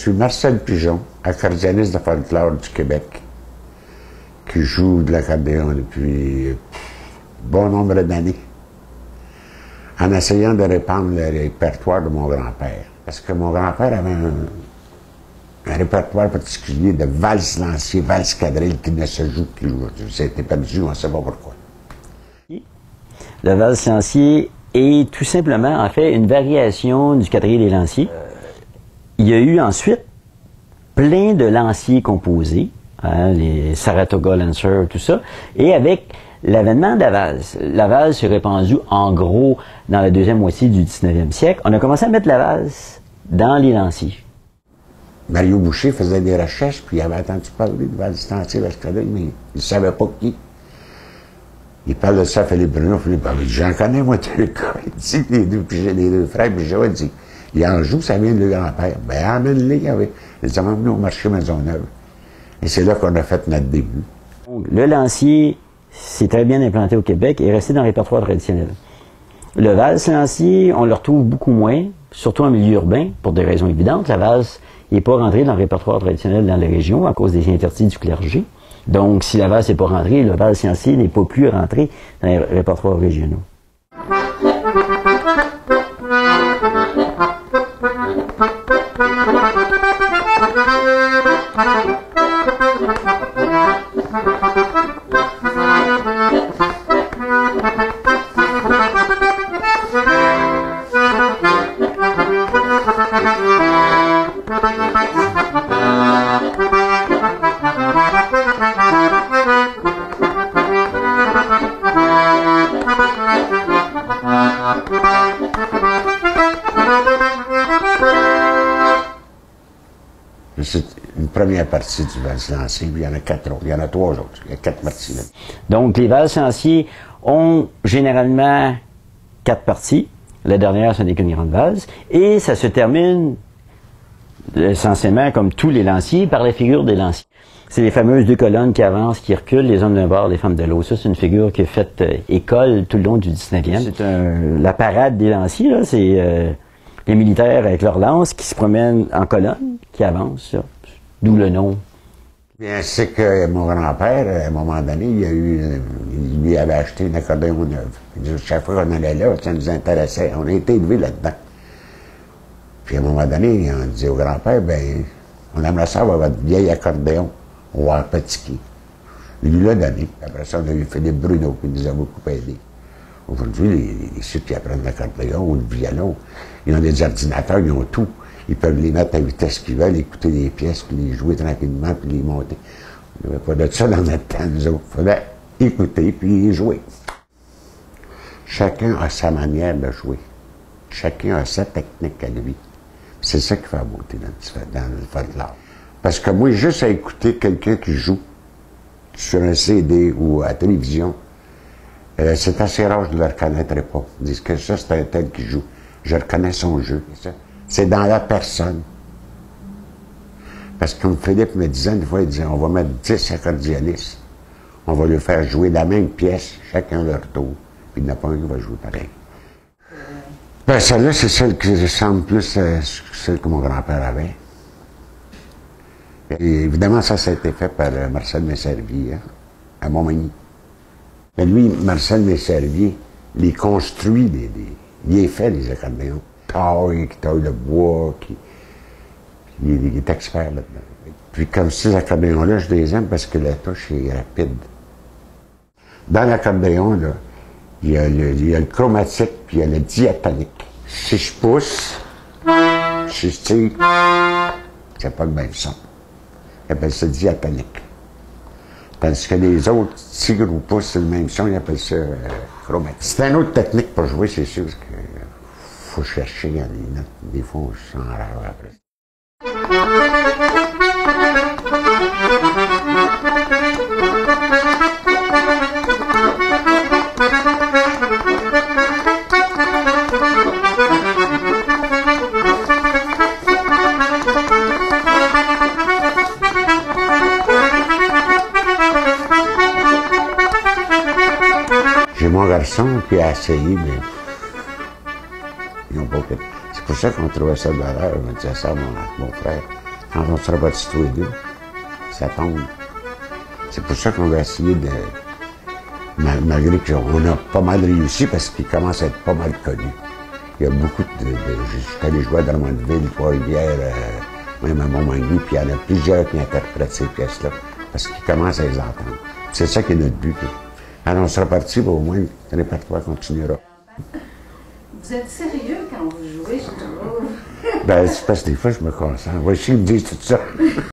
suis Marcel Pigeon, accordéoniste de folklore du Québec, qui joue de l'accordéon depuis bon nombre d'années, en essayant de répandre le répertoire de mon grand-père. Parce que mon grand-père avait un répertoire particulier de valses lanciers, valses quadrilles qui ne se jouent plus aujourd'hui. Ça a été perdu, on ne sait pas pourquoi. Le valse lancier est tout simplement, en fait, une variation du quadrille des lanciers. Il y a eu ensuite plein de lanciers composés, hein, les Saratoga Lancer, tout ça, et avec l'avènement de la valse s'est répandue en gros dans la deuxième moitié du 19e siècle. On a commencé à mettre la valse dans les lanciers. Mario Boucher faisait des recherches, puis il avait entendu parler de valse lancier, mais il ne savait pas qui. Il parle de ça à Philippe Bruno. Philippe a dit, j'en connais, moi, tous les gars. Il dit, les deux frères, puis j'ai dit, il en joue, ça vient de le grand-père. Ben, amène-les. Ils ont emmené au marché Maisonneuve. Et c'est là qu'on a fait notre début. Le lancier s'est très bien implanté au Québec et est resté dans le répertoire traditionnel. Le valse lancier, on le retrouve beaucoup moins, surtout en milieu urbain, pour des raisons évidentes. La valse n'est pas rentrée dans le répertoire traditionnel dans les régions à cause des interdits du clergé. Donc, si la valse n'est pas rentrée, le valse lancier n'est pas plus rentré dans les répertoires régionaux. C'est une première partie du valse lancier, puis il y en a 4 autres. Il y en a 3 autres. Il y a 4 parties là. Donc, les valses lanciers ont généralement 4 parties. La dernière, ce n'est qu'une grande valse. Et ça se termine essentiellement, comme tous les lanciers, par la figure des lanciers. C'est les fameuses 2 colonnes qui avancent, qui reculent, les hommes d'un bord, les femmes de l'autre. Ça, c'est une figure qui a fait école tout le long du 19e. C'est la parade des lanciers, là. C'est les militaires avec leurs lances qui se promènent en colonne, qui avancent, d'où le nom. Bien, c'est que mon grand-père, à un moment donné, il lui avait acheté un accordéon neuf. Chaque fois qu'on allait là, ça nous intéressait. On a été élevés là-dedans. Puis à un moment donné, on disait au grand-père, ben, on aimerait ça avoir votre vieil accordéon, on va en pratiquer. Il lui l'a donné. Après ça, on a eu Philippe Bruno, qui nous a beaucoup aidés. Aujourd'hui, ceux qui apprennent l'accordéon ou le violon, ils ont des ordinateurs, ils ont tout. Ils peuvent les mettre à vitesse qu'ils veulent, écouter des pièces, puis les jouer tranquillement, puis les monter. Il n'y avait pas de ça dans notre temps, nous autres. Il fallait écouter, puis jouer. Chacun a sa manière de jouer. Chacun a sa technique à lui. C'est ça qui fait la beauté dans le folklore. Parce que moi, juste à écouter quelqu'un qui joue sur un CD ou à la télévision, c'est assez rare, je ne le reconnaîtrais pas. Ils disent que ça, c'est un tel qui joue. Je reconnais son jeu. C'est dans la personne. Parce que comme Philippe me disait, une fois, il disait, on va mettre 10 accordéonistes. On va lui faire jouer la même pièce, chacun leur tour. Puis il n'y en a pas un qui va jouer pareil. Ben, celle-là, c'est celle qui ressemble plus à celle que mon grand-père avait. Et évidemment, ça a été fait par Marcel Messervier, hein, à Montmagny. Mais lui, Marcel Messervier, il construit il est fait, les accordéons. Qui taille le bois, il est expert là-dedans. Puis comme ces accordéons-là, je les aime parce que la touche est rapide. Dans l'accordéon, là, il y a le chromatique, puis il y a le diatonique. Si je pousse, si je tire, c'est pas le même son. Ils appellent ça diatonique. Tandis que les autres tirent ou poussent, c'est le même son, ils appellent ça chromatique. C'est une autre technique pour jouer, c'est sûr, parce que faut chercher les notes. Des fois, on s'en rêve après. J'ai mon garçon qui a essayé, mais ils n'ont pas fait. C'est pour ça qu'on trouvait ça de valeur. On disait ça à mon frère. quand on sera partis tous les deux, ça tombe. C'est pour ça qu'on va essayer de... Malgré qu'on a pas mal réussi, parce qu'il commence à être pas mal connu. Il y a beaucoup de... Je suis allé jouer à Drummondville, Trois-Rivières, même à Montmagny, puis il y en a plusieurs qui interprètent ces pièces-là, parce qu'ils commencent à les entendre. C'est ça qui est notre but. Alors on sera parti, au moins le répertoire continuera. Vous êtes sérieux quand vous jouez, je trouve? Ben, c'est parce que des fois, je me concentre. Voici, ils me disent tout ça.